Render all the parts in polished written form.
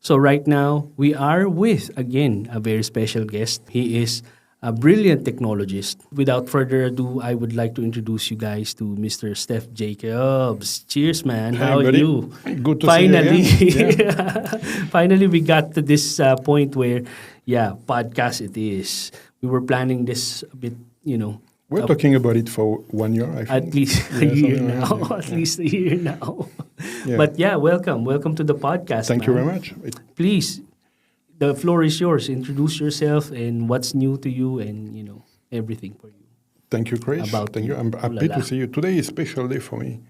So right now, we are with, again, a very special guest. He is a brilliant technologist. Without further ado, I would like to introduce you guys to Mr. Steph Jacobs. Cheers, man. Hey, How are buddy. you? Good to Finally, see you again. Yeah. finally, we got to this point where, podcast it is. We were planning this a bit, We're talking about it for 1 year, I think. at least a Yeah, year something like now. that, At least a year now. Yeah. But welcome to the podcast. Thank you man. very much. Please, the floor is yours. Introduce yourself and what's new to you, and everything for you. Thank you, Chris. About Thank you. you. I'm happy to see you. Today is a special day for me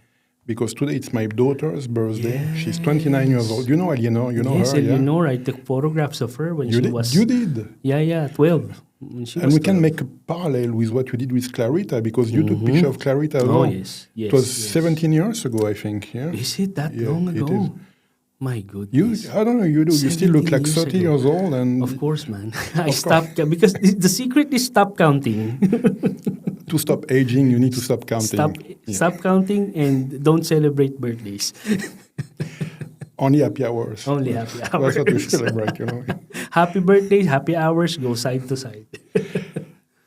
because today it's my daughter's birthday. She's 29 years old. You know Eleanor, you know Yes, her, yeah? Eleanor. I took photographs of her when You she did? was. You did. 12. When she And was we can 12. make a parallel with what you did with Clarita because you took picture of Clarita as Oh well. yes. It was 17 years ago, I think, yeah? Is it that Yeah, long it ago? is. My You, goodness. I don't know, you do. You still look 17 like years 30 ago. years old and Of course, man. I Of stopped because the secret is stop counting. to stop aging, you need to stop counting. Stop counting and don't celebrate birthdays. Only happy hours. Only happy hours. That's what we celebrate, you know. Happy birthdays, happy hours, go side to side.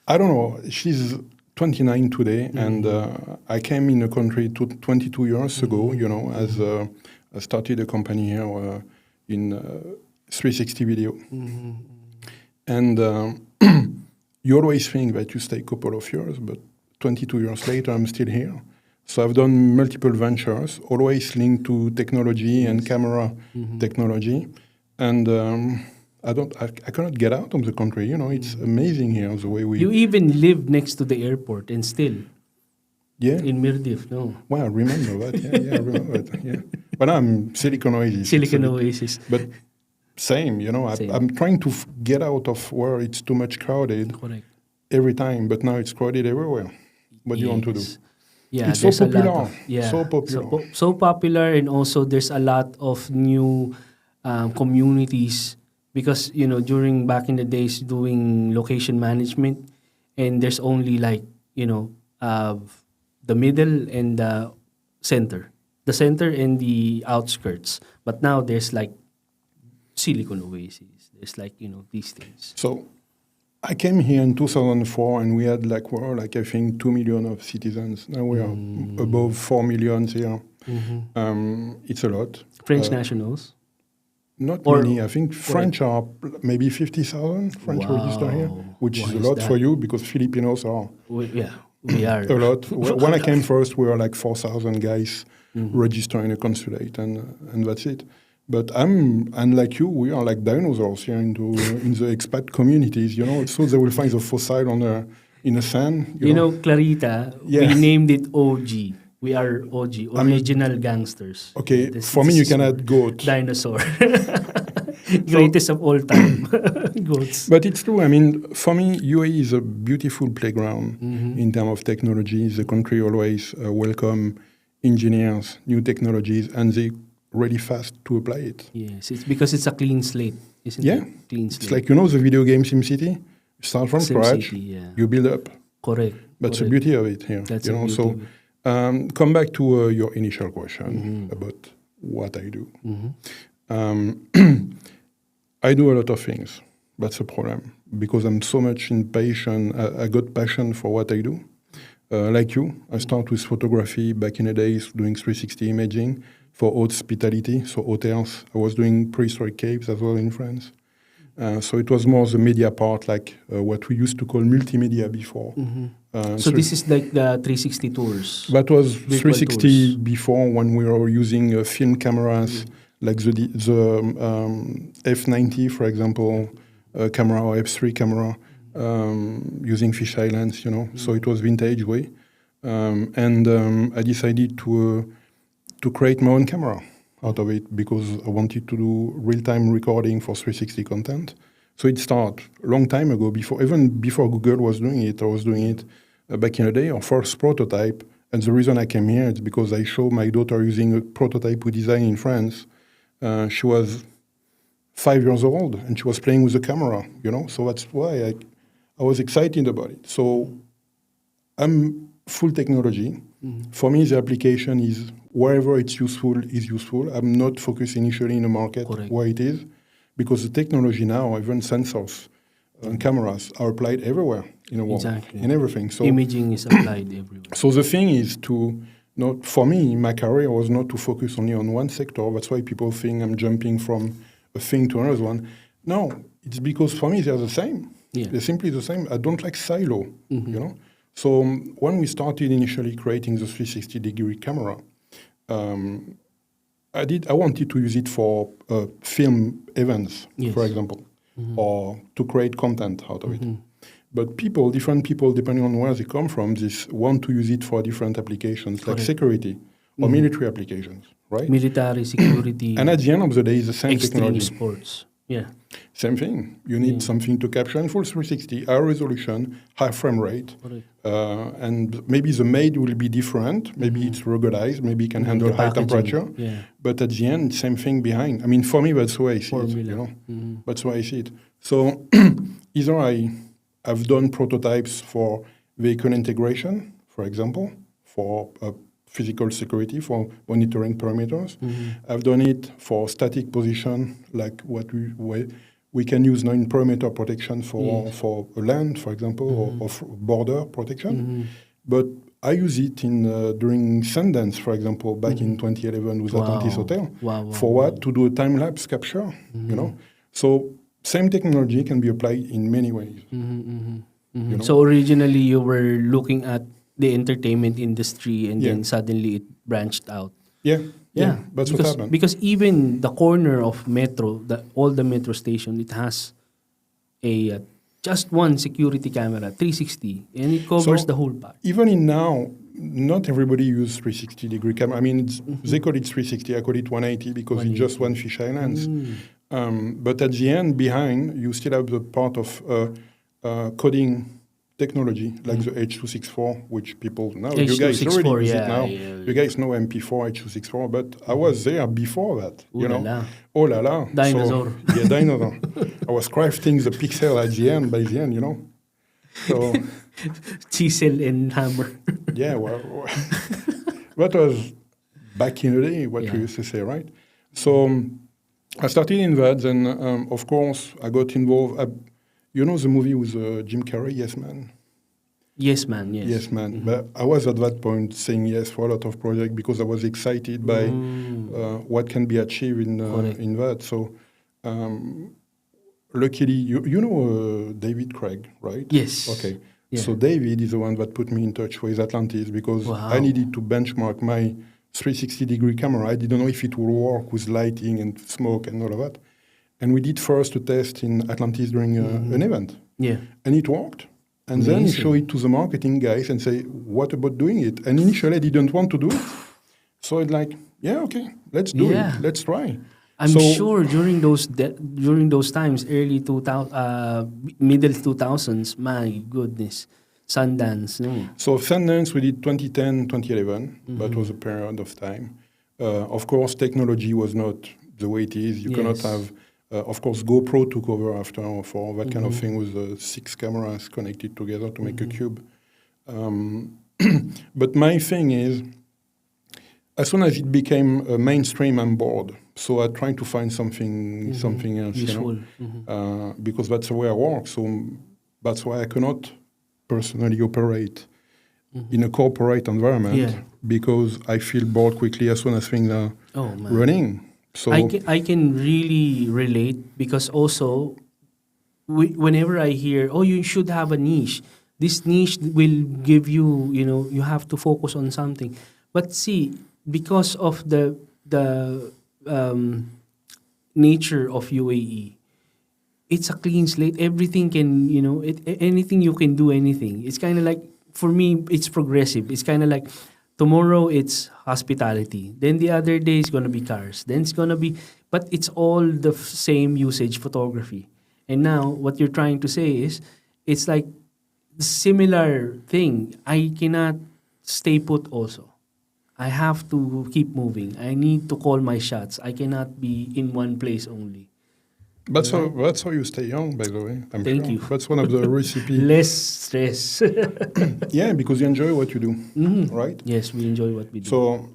I don't know. She's 29 today, and I came in the country 22 years ago, you know, as I started a company here in 360 video. And you always think that you stay a couple of years, but 22 years later, I'm still here. So I've done multiple ventures, always linked to technology and camera technology. And I cannot get out of the country. You know, it's amazing here the way we. You even live next to the airport and still Yeah. in Mirdif, no? Well, I remember that. Yeah, I remember that. Yeah. But I'm Silicon Oasis. Silicon It's a bit- Oasis. But same, you know, Same. I'm trying to get out of where it's too much crowded Correct. every time, but now it's crowded everywhere. What do you want to do? Yes. Yeah, It's so there's a lot popular. of, yeah, So popular. so popular, and also there's a lot of new communities because during back in the days doing location management, and there's only like the middle and the center and the outskirts, but now there's like Silicon Oasis. There's like these things. So I came here in 2004 and we had I think 2 million of citizens. Now we are above 4 million here. It's a lot. French nationals. Not Or- many. I think French are maybe 50,000 French Wow. register here, which Why is a is lot that? for you because Filipinos are We are. a lot. When I came first, we were like 4,000 guys registering a consulate, and that's it. But I'm unlike you. We are like dinosaurs here in the expat communities. You know, so they will find the fossil in the sand. You know, Clarita, Yeah. we named it OG. We are OG, original gangsters. Okay, This- for me, this you is can our add goat. Dinosaur. Greatest of all time. Goats. But it's true. I mean, for me, UAE is a beautiful playground in terms of technology. The country always welcome engineers, new technologies, and they really fast to apply it. Yes, it's because it's a clean slate, isn't Yeah. it? Clean slate. It's like, you know, the video game SimCity. You start from scratch, SimCity, yeah. you build up. Correct. That's the correct. beauty of it here. That's you the know. beauty So, of it. come back to your initial question about what I do. I do a lot of things. That's a problem because I'm so much impatient. I got passion for what I do. Like you, I start with photography back in the days, doing 360 imaging for hospitality, so hotels. I was doing prehistoric caves as well in France. So it was more the media part, like what we used to call multimedia before. So this is like the 360 tours. That was Virtual 360 tours. before when we were using film cameras, like the F90, for example, camera or F3 camera, using fisheye lens, you know. So it was vintage way. And I decided to create my own camera out of it because I wanted to do real-time recording for 360 content. So it started a long time ago, even before Google was doing it. I was doing it back in the day, our first prototype. And the reason I came here is because I showed my daughter using a prototype we designed in France. She was 5 years old and she was playing with the camera, you know. So that's why I was excited about it. So I'm full technology. For me, the application is wherever it's useful is useful. I'm not focused initially in a market Correct. where it is, because the technology now, even sensors and cameras, are applied everywhere in the world, Exactly. in everything. So Imaging is applied everywhere. so the thing is to not, for me, my career was not to focus only on one sector. That's why people think I'm jumping from a thing to another one. No, it's because for me they're the same. Yeah. They're simply the same. I don't like silo, you know. So when we started initially creating the 360-degree camera, I wanted to use it for film events, Yes. for example, or to create content out of it. But different people, depending on where they come from, want to use it for different applications, like Correct. security or military applications, right? Military, security, And at the end of the day, it's the same extreme technology. sports. Yeah. Same thing. You need something to capture in full 360, high resolution, high frame rate. Correct. And maybe the made will be different. Maybe it's ruggedized. Maybe it can handle The high packaging, temperature. yeah. But at the end, same thing behind. I mean, for me, that's the way I see Formula. it. You know, that's why I see it. So either I've done prototypes for vehicle integration, for example, for physical security, for monitoring perimeters. I've done it for static position, like what we can use now in perimeter protection for land, for example, or border protection. But I use it during Sundance, for example, back in 2011 with Atlantis Hotel. For what? To do a time-lapse capture, you know? So same technology can be applied in many ways. You know? So originally you were looking at the entertainment industry, and Yeah. then suddenly it branched out. Yeah, Yeah, that's what because, happened. because even the corner of metro, all the metro station, it has a just one security camera, 360, and it covers So, the whole pack. Even in now, not everybody uses 360-degree camera. I mean, they call it 360. I call it 180 because it's just one fisheye lens. But at the end, behind, you still have the part of coding technology, like the H.264, which people now, you guys already use it now. You guys know MP4, H.264, but I was there before that, you know. Oh la la. Dinosaur. So, yeah, dinosaur. I was crafting the pixel at the end, by the end, you know. So, Chisel and hammer. yeah, well, that was back in the day, what we used to say, right? So I started in that, and of course, I got involved. You know the movie with Jim Carrey, Yes Man? Yes, man, yes. Yes Man. But I was at that point saying yes for a lot of projects because I was excited by what can be achieved in that. So luckily, you know David Craig, right? Yes. Okay. Yeah. So David is the one that put me in touch with Atlantis because I needed to benchmark my 360-degree camera. I didn't know if it would work with lighting and smoke and all of that. And we did first a test in Atlantis during an event. Yeah. And it worked. And then he showed it to the marketing guys and say, what about doing it? And initially I didn't want to do it. So it's like, yeah, okay, let's do it. Let's try. I'm sure during those times, early 2000, middle 2000s, my goodness, Sundance. No. So Sundance we did 2010, 2011. That was a period of time. Of course, technology was not the way it is. You cannot have, of course, GoPro took over after for that kind of thing with 6 cameras connected together to make a cube. But my thing is, as soon as it became mainstream, I'm bored. So I try to find something else, useful. You know? Because that's the way I work. So that's why I cannot personally operate in a corporate environment because I feel bored quickly as soon as things are running. So I can really relate because also whenever I hear, you should have a niche. This niche will give you, you have to focus on something. But see, because of the nature of UAE, it's a clean slate. Everything can, anything you can do, anything. It's kind of like, for me, it's progressive. It's kind of like tomorrow it's hospitality. Then the other day is going to be cars. Then it's going to be, but it's all the same usage photography. And now what you're trying to say is, it's like similar thing. I cannot stay put also. I have to keep moving. I need to call my shots. I cannot be in one place only. That's how you stay young, by the way. I'm Thank sure. you. That's one of the recipe. Less stress. Yeah, because you enjoy what you do, right? Yes, we enjoy what we do. So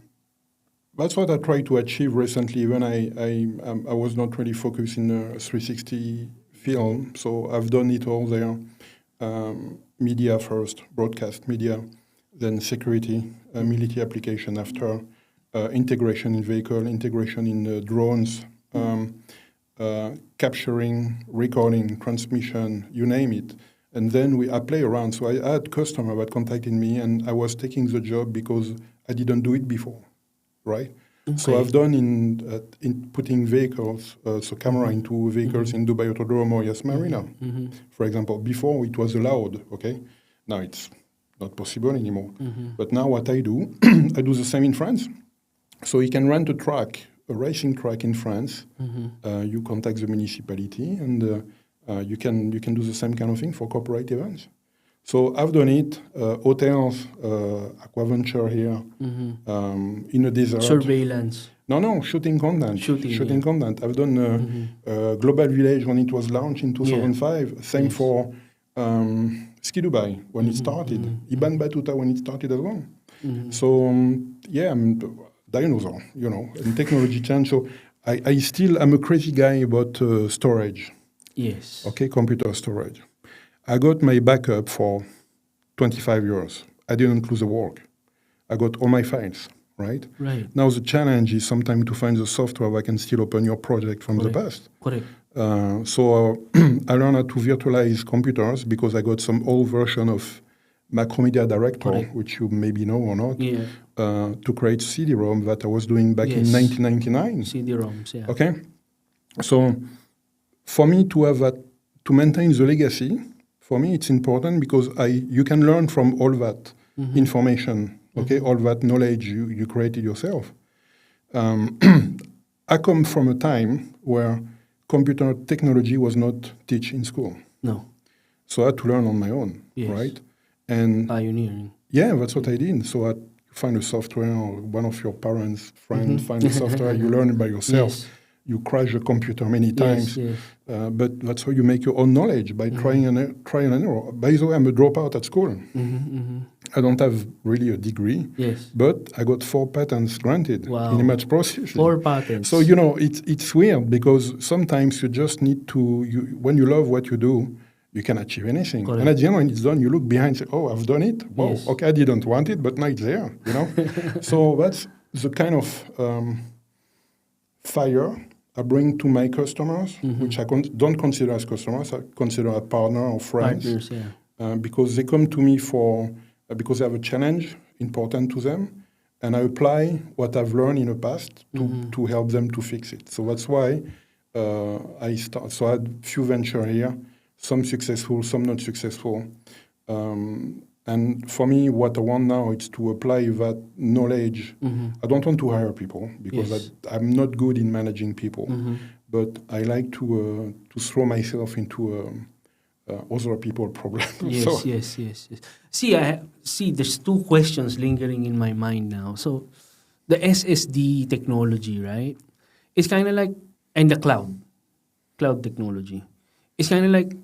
that's what I tried to achieve recently. When I was not really focused in a 360 film, so I've done it all there. Media first, broadcast media, then security, military application after, integration in vehicle, integration in drones, capturing, recording, transmission, you name it. And then I play around. So I had customer that contacted me, and I was taking the job because I didn't do it before, right? Okay. So I've done in putting vehicles, so camera into vehicles in Dubai Autodrome or Yas Marina, for example. Before it was allowed, okay? Now it's not possible anymore. But now what I do, I do the same in France. So you can rent a racing track in France. You contact the municipality, and you can do the same kind of thing for corporate events. So I've done it. Hotels, aquaventure here, in a desert. Surveillance. No, shooting content. Shooting content. I've done Global Village when it was launched in 2005. Same for Ski Dubai when it started. Iban Batuta when it started as well. So I'm dinosaur, and technology change. So I'm a crazy guy about storage. Yes. Okay, computer storage. I got my backup for 25 years. I didn't lose the work. I got all my files, right? Right. Now the challenge is sometimes to find the software that can still open your project from the past. Correct. So I learned how to virtualize computers because I got some old version of Macromedia Director, which you maybe know or not, to create CD-ROM that I was doing back in 1999. CD-ROMs, yeah. Okay? So for me to have that, to maintain the legacy, for me it's important because you can learn from all that information, okay, all that knowledge you created yourself. I come from a time where computer technology was not taught in school. No. So I had to learn on my own, right? And pioneering. Yeah, that's what I did. So I find a software, or one of your parents' friends find a software, you learn it by yourself. Yes. You crash the computer many times, but that's how you make your own knowledge, by trying and error. By the way, I'm a dropout at school. I don't have really a degree, but I got 4 patents granted in image processing. 4 patents. So, it's weird because sometimes you just need to, when you love what you do, you can achieve anything. Correct. And at the end, when it's done, you look behind and say, oh, I've done it. Wow, okay, I didn't want it, but now it's there, So that's the kind of fire I bring to my customers, which I don't consider as customers, I consider a partner or friends. Partners, because they come to me because they have a challenge important to them, and I apply what I've learned in the past to help them to fix it. So that's why I start. So I had a few ventures here, some successful, some not successful. And for me, what I want now is to apply that knowledge. I don't want to hire people because I'm not good in managing people, but I like to throw myself into other people's problems. Yes. See, there's 2 questions lingering in my mind now. So the SSD technology, right? It's kind of like, and the cloud technology. It's kind of like,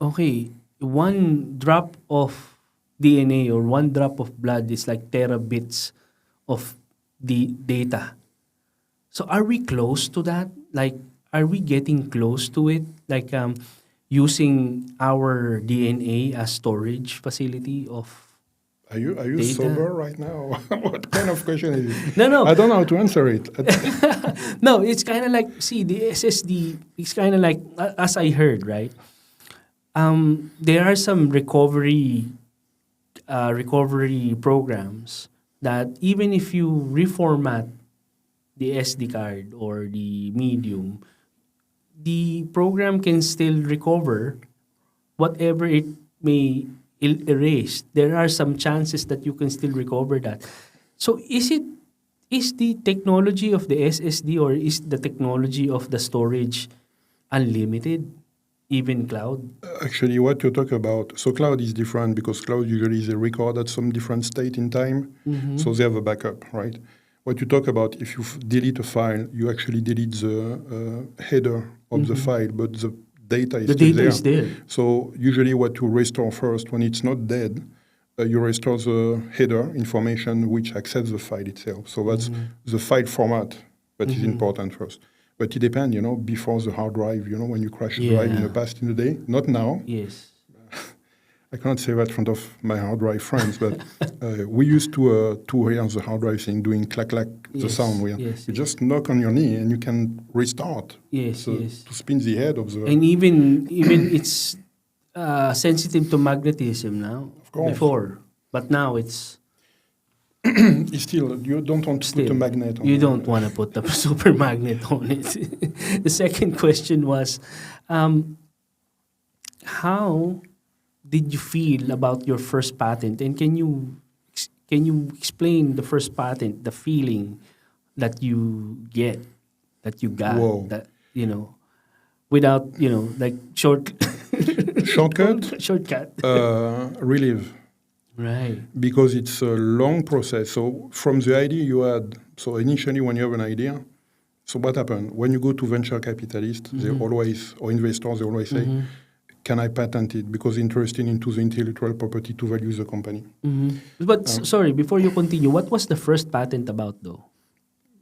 okay, 1 drop of DNA or 1 drop of blood is like terabits of the data. So are we close to that? Like, are we getting close to it? Like, using our DNA as storage facility of Are you data? sober right now? What kind of question is it? No. I don't know how to answer it. No, it's kind of like, see, the SSD, it's kind of like, as I heard, right? There are some recovery programs that even if you reformat the SD card or the medium, the program can still recover whatever it may erase. There are some chances that you can still recover that. So is the technology of the SSD or is the technology of the storage unlimited, even cloud? Actually, what you talk about, so cloud is different because cloud usually is a record at some different state in time, so they have a backup, right? what you talk about, if you delete a file, you actually delete the header of the file, but the data is The still data there. is there. So usually what you restore first, when it's not dead, you restore the header information which accesses the file itself. So that's the file format that is important first. But it depends, before the hard drive, when you crash the drive in the past in the day, not now. Yes. I cannot say that in front of my hard drive friends, but we used to hear the hard drive thing doing clack clack, the sound where you just knock on your knee and you can restart. To spin the head of the. And even it's sensitive to magnetism now. Of course. Before, but now it's. It's still, you don't want to put a magnet on it. You don't want to put a super magnet on it. The second question was, how did you feel about your first patent? And can you explain the first patent, the feeling that you got, Whoa. that, without, like shortcut? Relief. Right. Because it's a long process. So from the idea you had, so initially when you have an idea, so what happened? When you go to venture capitalists, they always, or investors, they always say, can I patent it? Because interested into the intellectual property to value the company. But sorry, before you continue, what was the first patent about though?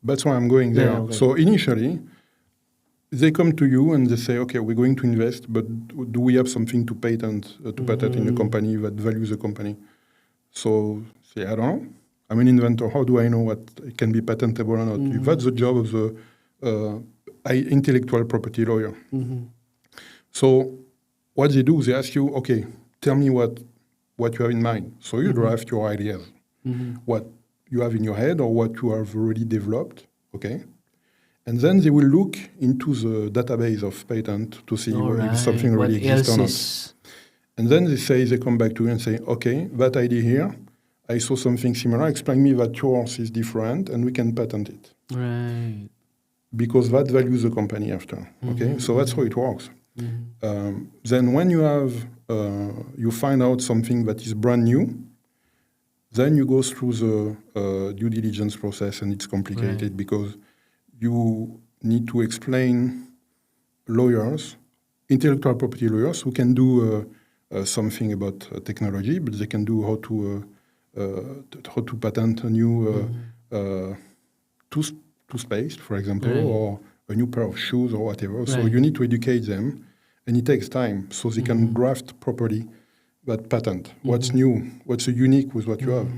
That's why I'm going there. Yeah, okay. So initially, they come to you and they say, okay, we're going to invest, but do we have something to patent in a company that values the company? So say, I don't know. I'm an inventor. How do I know what can be patentable or not? That's the job of the intellectual property lawyer. So what they do, they ask you, okay, tell me what you have in mind. So you draft your ideas, what you have in your head or what you have already developed, okay? And then they will look into the database of patent to see if something already exists or not. And then they come back to you and say, okay, that idea here, I saw something similar. Explain me that yours is different and we can patent it. Right. Because that values the company after, okay? So that's how it works. Then when you have, you find out something that is brand new, then you go through the due diligence process and it's complicated because you need to explain lawyers, intellectual property lawyers who can do something about technology, but they can do how to patent a new toothpaste, for example, or a new pair of shoes or whatever. So you need to educate them, and it takes time so they can draft properly that patent. What's new? What's unique with what you have?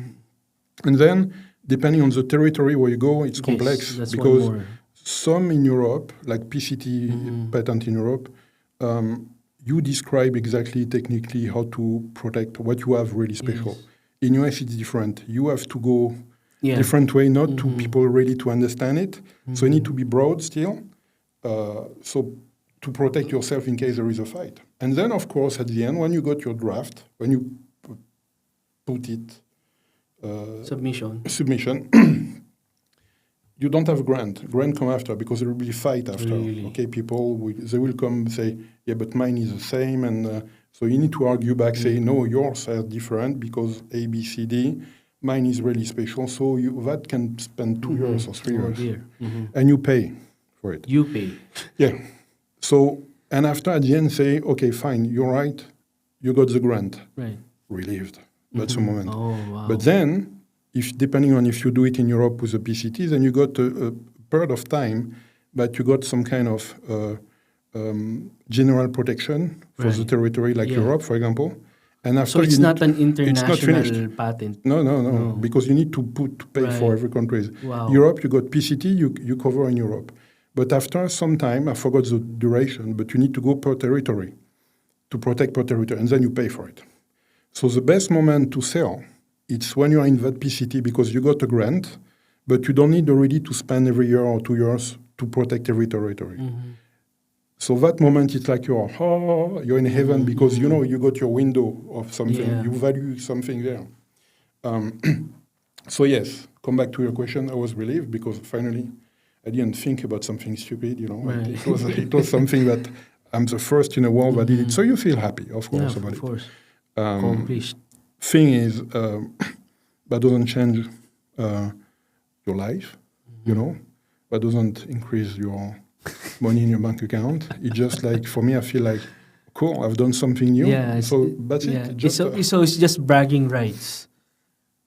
And then, depending on the territory where you go, it's complex because some in Europe, like PCT patent in Europe, you describe exactly technically how to protect what you have really special. In US, it's different. You have to go different way, not to people ready to understand it. So you need to be broad still, so to protect yourself in case there is a fight. And then, of course, at the end, when you got your draft, when you put it submission, you don't have grant. Grant come after because there will be fight after. Really? Okay, they will come say, yeah, but mine is the same, and so you need to argue back, say, no, yours are different because A, B, C, D. Mine is really special, so that can spend 2 years or 3 years, and you pay for it. You pay. Yeah. So, and after at the end say, okay, fine, you're right, you got the grant. Right. Relieved. That's a moment. Oh, wow. But then, depending on if you do it in Europe with a PCT, then you got a period of time that you got some kind of general protection for the territory, like Europe, for example. And after so it's not an international patent? No, because you need to pay for every country. Wow. Europe, you got PCT, you cover in Europe. But after some time, I forgot the duration, but you need to go per territory to protect per territory, and then you pay for it. So the best moment to sell, it's when you are in that PCT because you got a grant, but you don't need already to spend every year or 2 years to protect every territory. So that moment, it's like you're in heaven because you got your window of something. You value something there. So yes, come back to your question. I was relieved because finally I didn't think about something stupid. Right. It was something that I'm the first in the world that did it. So you feel happy, of course, about it. Of course. Accomplished. Thing is, that doesn't change your life. you know, that doesn't increase your money in your bank account. It's just like, for me, I feel like, cool, I've done something new. Yeah. So that's Yeah. it. Just, So it's just bragging rights.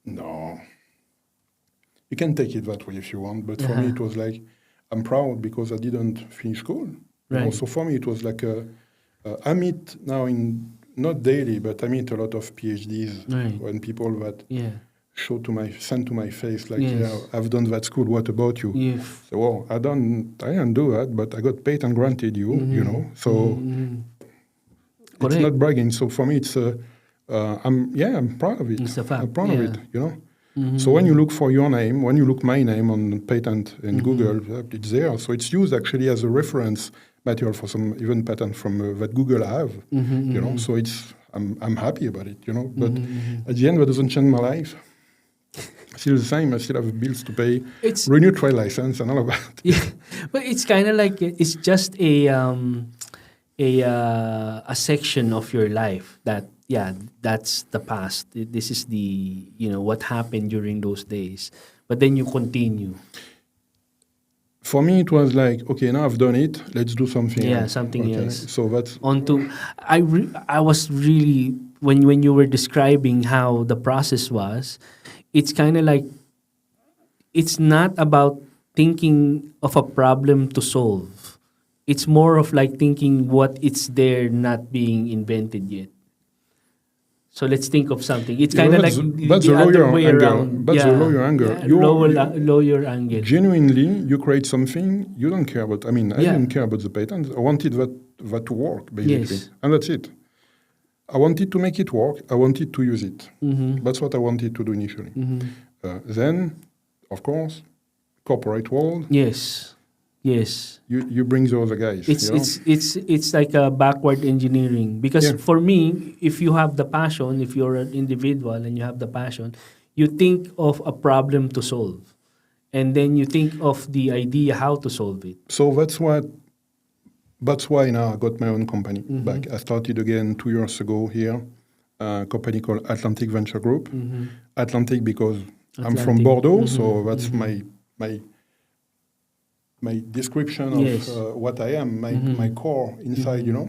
no. You can take it that way if you want, but for me it was like, I'm proud because I didn't finish school. You know? So for me it was like I meet now not daily, but I meet a lot of PhDs when people that send to my face like, yeah, I've done that school. What about you? Yes. So, well, I didn't do that, but I got patent granted you know. So it's not bragging. So for me it's I'm proud of it. It's a fact. I'm proud of it. You know. So when you look for your name, when you look my name on patent in Google, it's there. So it's used actually as a reference material for some even patent from that Google have. You know, so I'm happy about it. You know, but at the end, that doesn't change my life. Still the same. I still have bills to pay, renew trade license, and all of that. Yeah, but it's kind of like it's just a section of your life that. Yeah, that's the past. This is the, what happened during those days. But then you continue. For me, it was like, okay, now I've done it. Let's do something else. Yeah, something else. So that's... I was really, when you were describing how the process was, it's kind of like, it's not about thinking of a problem to solve. It's more of like thinking what it's there not being invented yet. So let's think of something. It's kind of like the other way around. That's the lawyer angle. Yeah, lawyer angle. Genuinely, you create something you don't care about. I mean, I didn't care about the patents. I wanted that to work, basically. Yes. And that's it. I wanted to make it work. I wanted to use it. That's what I wanted to do initially. Then, of course, corporate world. Yes. Yes. You bring the other guys. It's like a backward engineering. Because for me, if you have the passion, if you're an individual and you have the passion, you think of a problem to solve. And then you think of the idea how to solve it. So that's why now I got my own company back. I started again 2 years ago here, a company called Atlantic Venture Group. Atlantic because I'm from Bordeaux, so that's my description of what I am, my core inside, you know.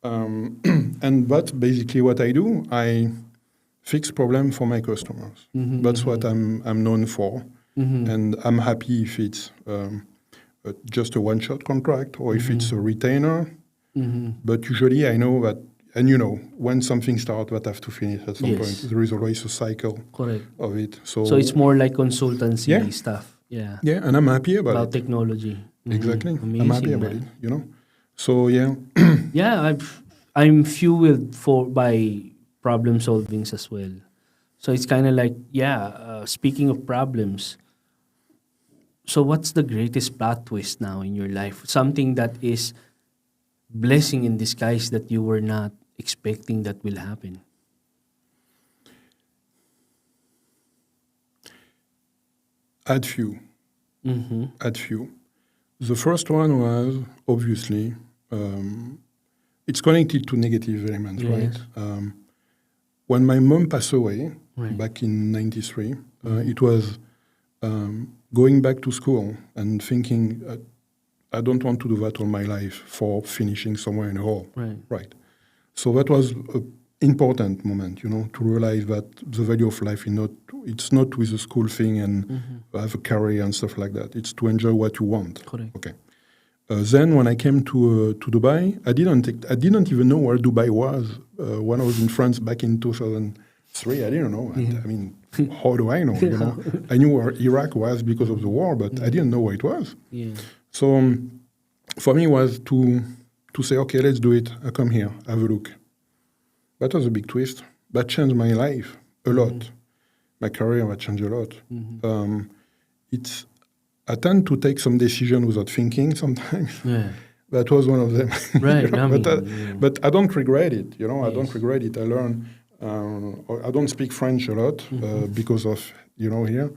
And that's basically what I do. I fix problems for my customers. That's what I'm known for. And I'm happy if it's just a one-shot contract or if it's a retainer. But usually I know that, and when something starts, that I have to finish at some point. There is always a cycle of it. So it's more like consultancy stuff. Yeah. Yeah, and I'm happy about it. Technology. Exactly. Amazing, I'm happy about it, So, yeah. Yeah, I'm fueled by problem solvings as well. So it's kind of like, speaking of problems, so what's the greatest plot twist now in your life? Something that is blessing in disguise that you were not expecting that will happen. Add few. The first one was, obviously, it's connected to negative elements, right? When my mom passed away back in 93, it was going back to school and thinking, I don't want to do that all my life for finishing somewhere in a hole. Right. So that was an important moment, to realize that the value of life it's not with a school thing and have a career and stuff like that. It's to enjoy what you want. Correct. Okay. Then when I came to Dubai, I didn't even know where Dubai was when I was in France back in 2003. I didn't know. I mean, how do I know? I knew where Iraq was because of the war, but I didn't know where it was. So for me, it was to say, okay, let's do it. I come here, have a look. That was a big twist. That changed my life a lot. My career that changed a lot. I tend to take some decision without thinking sometimes. That was one of them. But I don't regret it. I don't regret it. I learn. I don't speak French a lot because of here.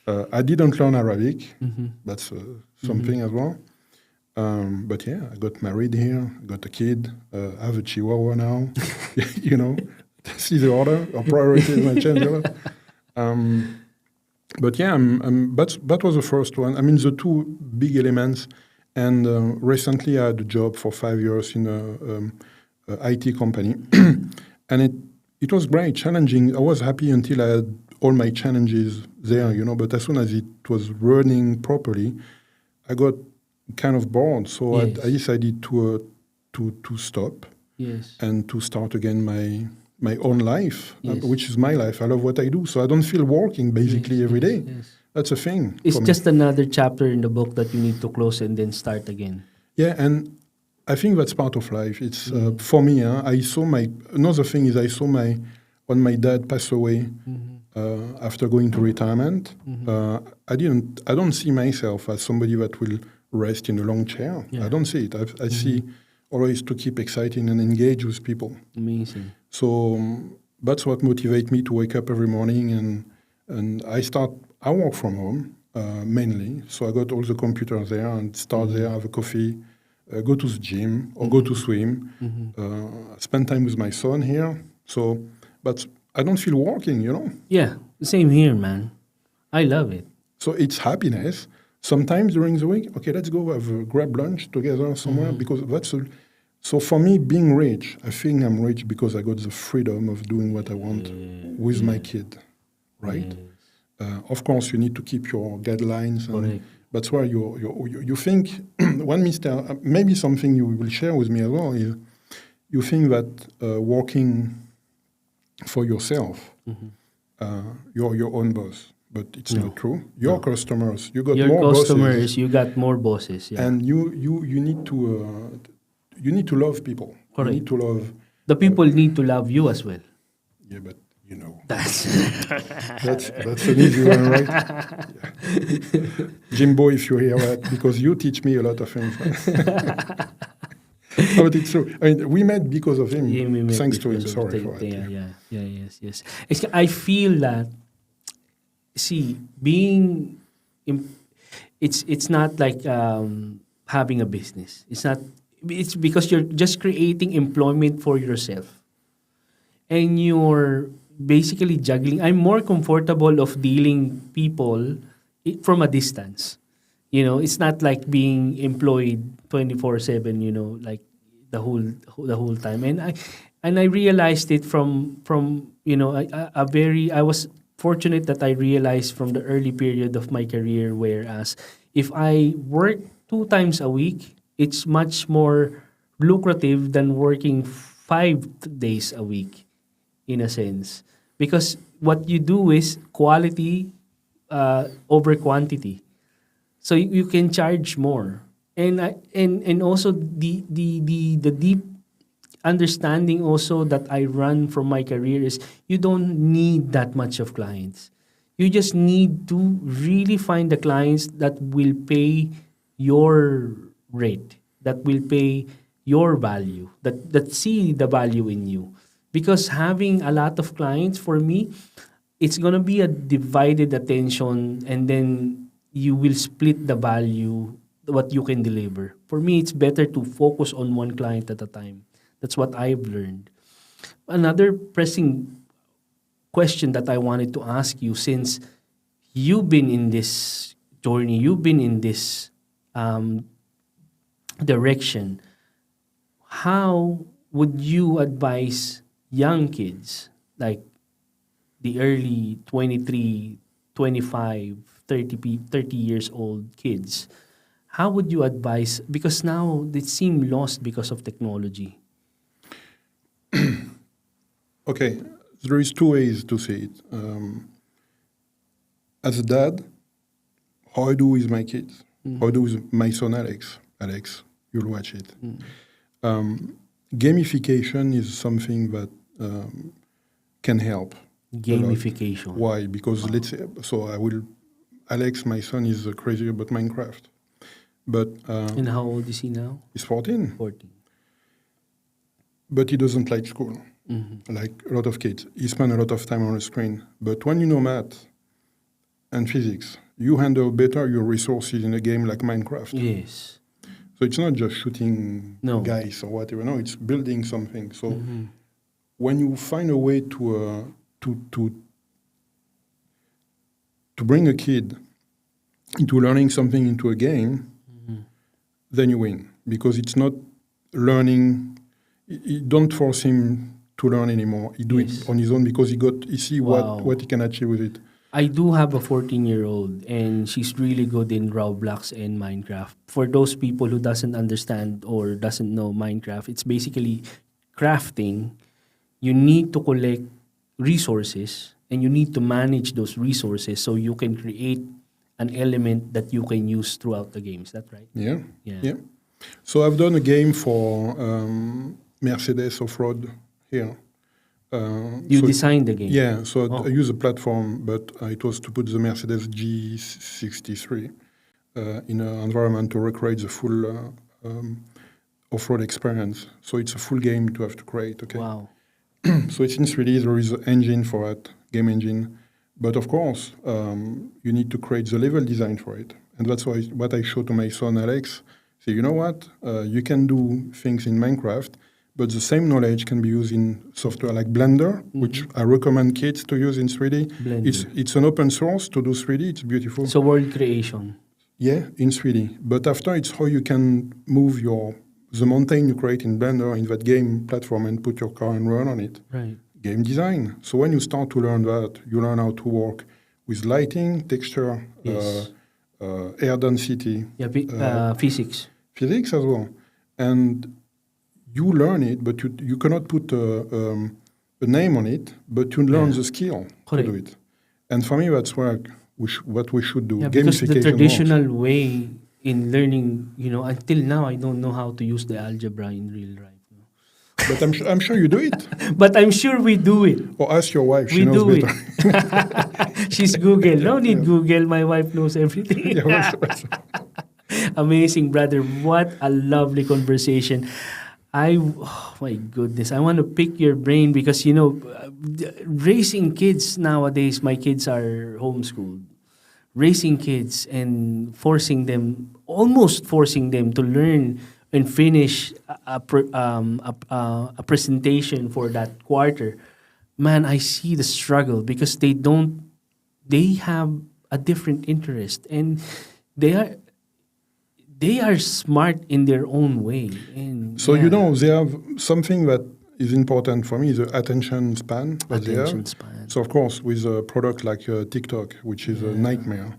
I didn't learn Arabic. That's something as well. But yeah, I got married here. I got a kid. I have a Chihuahua now. See the order. Our priorities might change a lot. But yeah, that was the first one. I mean, the two big elements. And recently, I had a job for 5 years in a IT company, and it was great, challenging. I was happy until I had all my challenges there, But as soon as it was running properly, I got kind of bored. So Yes. I decided to stop Yes. and to start again my own life, Yes. which is my life. I love what I do, so I don't feel working basically every day. Yes. That's a thing. It's for me. just another chapter in the book that you need to close and then start again. Yeah, and I think that's part of life. It's for me. I saw another thing is I saw when my dad passed away after going to retirement. I don't see myself as somebody that will rest in a long chair. Yeah. I don't see it. I see always to keep exciting and engage with people. Amazing. So that's what motivates me to wake up every morning and I work from home mainly. So I got all the computers there and start there, have a coffee, go to the gym or go to swim, spend time with my son here. So, but I don't feel working, Yeah, same here, man. I love it. So it's happiness. Sometimes during the week, okay, let's go grab lunch together somewhere because so for me, being rich, I think I'm rich because I got the freedom of doing what I want with my kid, right? Of course, you need to keep your guidelines. And that's why you think, maybe something you will share with me as well is you think that working for yourself, you're your own boss. But it's not true. Your customers, you got more bosses. You got more bosses. Yeah. And you need to love people. Correct. You need to love. The people need to love you as well. Yeah, but That's that's an easy one, right? Yeah. Jimbo, if you hear that, because you teach me a lot of things. But it's true. I mean, we met because of him. Yeah, Thanks to him. Sorry for that. Yes. I feel that. See, it's not like having a business. It's because you're just creating employment for yourself, and you're basically juggling. I'm more comfortable of dealing people from a distance. It's not like being employed 24/7. Like the whole time. And I realized it from I was fortunate that I realized from the early period of my career, whereas if I work 2 times a week, it's much more lucrative than working 5 days a week, in a sense. Because what you do is quality over quantity. So you can charge more. And also the deep understanding also that I run from my career is you don't need that much of clients. You just need to really find the clients that will pay your rate, that will pay your value, that see the value in you. Because having a lot of clients, for me, it's gonna be a divided attention, and then you will split the value, what you can deliver. For me, it's better to focus on one client at a time. That's what I've learned. Another pressing question that I wanted to ask you, since you've been in this journey, you've been in this direction, how would you advise young kids, like the early 23, 25, 30 years old kids? How would you advise? Because now they seem lost because of technology. Okay, there is 2 ways to see it. As a dad, how I do with my kids, how I do with my son Alex. Alex, you'll watch it. Gamification is something that can help. Gamification. Why? Because let's say, Alex, my son, is crazy about Minecraft. But And how old is he now? he's 14. 14. But he doesn't like school, like a lot of kids. He spends a lot of time on a screen. But when you know math and physics, you handle better your resources in a game like Minecraft. Yes. So it's not just shooting guys or whatever. No, it's building something. So when you find a way to to bring a kid into learning something into a game, then you win, because it's not learning. Don't force him to learn anymore. He do it on his own because he see what he can achieve with it. I do have a 14-year-old, and she's really good in Roblox and Minecraft. For those people who doesn't understand or doesn't know Minecraft, it's basically crafting. You need to collect resources, and you need to manage those resources so you can create an element that you can use throughout the game. Is that right? Yeah. So I've done a game for Mercedes Off-Road here. You designed the game? Yeah, so I use a platform, but it was to put the Mercedes G63 in an environment to recreate the full off-road experience. So it's a full game to have to create, okay? Wow. So it's in 3D, there is an engine for it, game engine. But of course, you need to create the level design for it. And that's why what I show to my son, Alex, say, you know what, you can do things in Minecraft, but the same knowledge can be used in software like Blender, which I recommend kids to use in 3D. Blender. It's an open source to do 3D. It's beautiful. So world creation. Yeah, in 3D. But after, it's how you can move the mountain you create in Blender in that game platform and put your car and run on it. Right. Game design. So when you start to learn that, you learn how to work with lighting, texture, air density. Yeah, physics. Physics as well. And you learn it, but you cannot put a name on it, but you learn the skill to do it. And for me, that's what we should do. Yeah, because the traditional works. way in learning, until now, I don't know how to use the algebra in real life. But I'm sure you do it. But I'm sure we do it. Or ask your wife. We She knows do better. it. She's Google. No need Google. My wife knows everything. Amazing, brother. What a lovely conversation. Oh my goodness, I want to pick your brain because, raising kids nowadays, my kids are homeschooled. Raising kids and almost forcing them to learn and finish a presentation for that quarter. Man, I see the struggle because they have a different interest, and they are smart in their own way. And so, they have something that is important for me, the attention span. Span. So, of course, with a product like TikTok, which is a nightmare,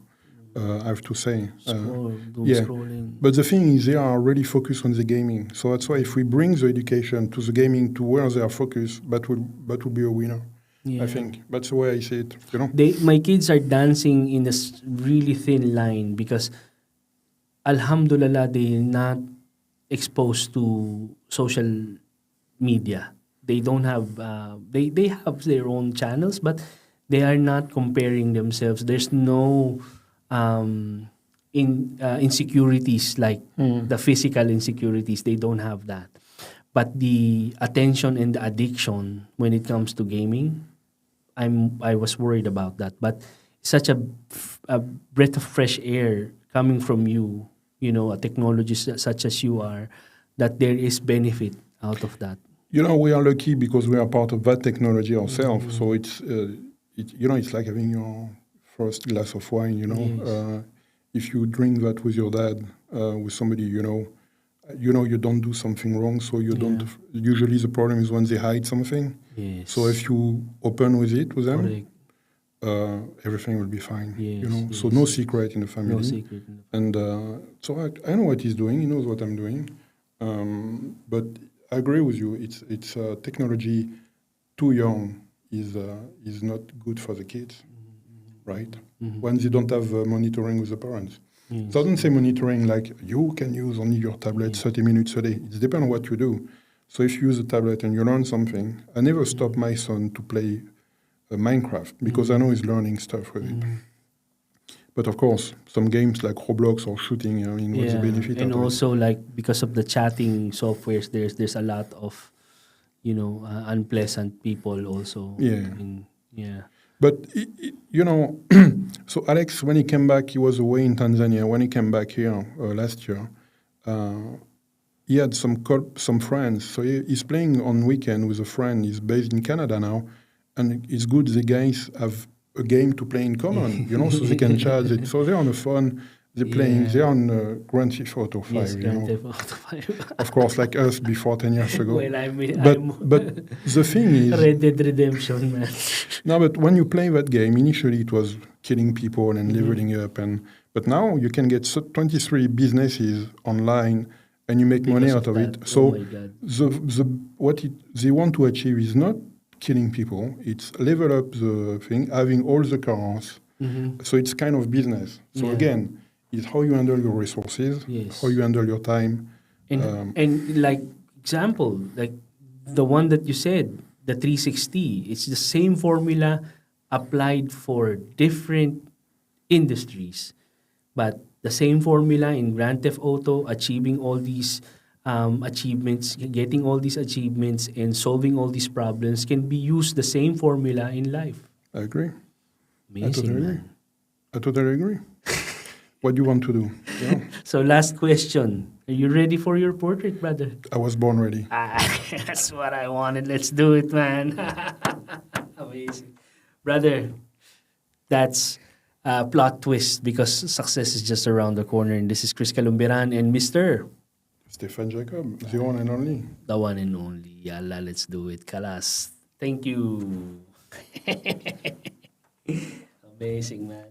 I have to say. Scrolling. But the thing is, they are really focused on the gaming. So that's why if we bring the education to the gaming to where they are focused, that will be a winner. Yeah. I think that's the way I see it. My kids are dancing in a really thin line because, alhamdulillah, they're not exposed to social media. They don't have, they have their own channels, but they are not comparing themselves. There's no insecurities like the physical insecurities. They don't have that. But the attention and the addiction when it comes to gaming, I was worried about that. But such a breath of fresh air coming from you, a technologist such as you are, that there is benefit out of that. We are lucky because we are part of that technology ourselves. So it's like having your first glass of wine. Yes. If you drink that with your dad, with somebody you don't do something wrong. So you don't. Usually the problem is when they hide something. Yes. So if you open with them, everything will be fine. Yes, So no secret in the family. No secret. And so I know what he's doing. He knows what I'm doing. But I agree with you. It's technology too young is not good for the kids, right? Mm-hmm. When they don't have monitoring with the parents. Yes. So I don't say monitoring like you can use only your tablet 30 minutes a day. It depends on what you do. So if you use a tablet and you learn something, I never stop my son to play Minecraft because I know he's learning stuff with it. But of course, some games like Roblox or shooting, what's the benefit? And also, like, because of the chatting softwares, there's a lot of, unpleasant people also. Yeah. But, so Alex, when he came back, he was away in Tanzania. When he came back here last year, he had some friends. So he's playing on weekend with a friend. He's based in Canada now. And it's good the guys have a game to play in common, so they can chat. So they're on the phone, they're playing, they're on Grand Theft Auto 5, Yes, Grand Theft Auto 5. Of course, like us before 10 years ago. Well, I'm But the thing is... Red Dead Redemption, man. No, but when you play that game, initially it was killing people and leveling up, but now you can get 23 businesses online and you make money out of it. So my God. they want to achieve is not killing people, it's level up the thing, having all the cars. So it's kind of business. So again, it's how you handle your resources, how you handle your time. And like example, like the one that you said, the 360, it's the same formula applied for different industries, but the same formula in Grand Theft Auto, achieving all these achievements, getting all these achievements and solving all these problems can be used the same formula in life. I agree. Amazing, I totally agree. What do you want to do? Yeah. So last question. Are you ready for your portrait, brother? I was born ready. That's what I wanted. Let's do it, man. Amazing. Brother, that's a plot twist because success is just around the corner. And this is Chris Calumberan and Mr. Steph Jacob, the one and only. The one and only. Yalla, let's do it. Kalas. Thank you. Amazing, man.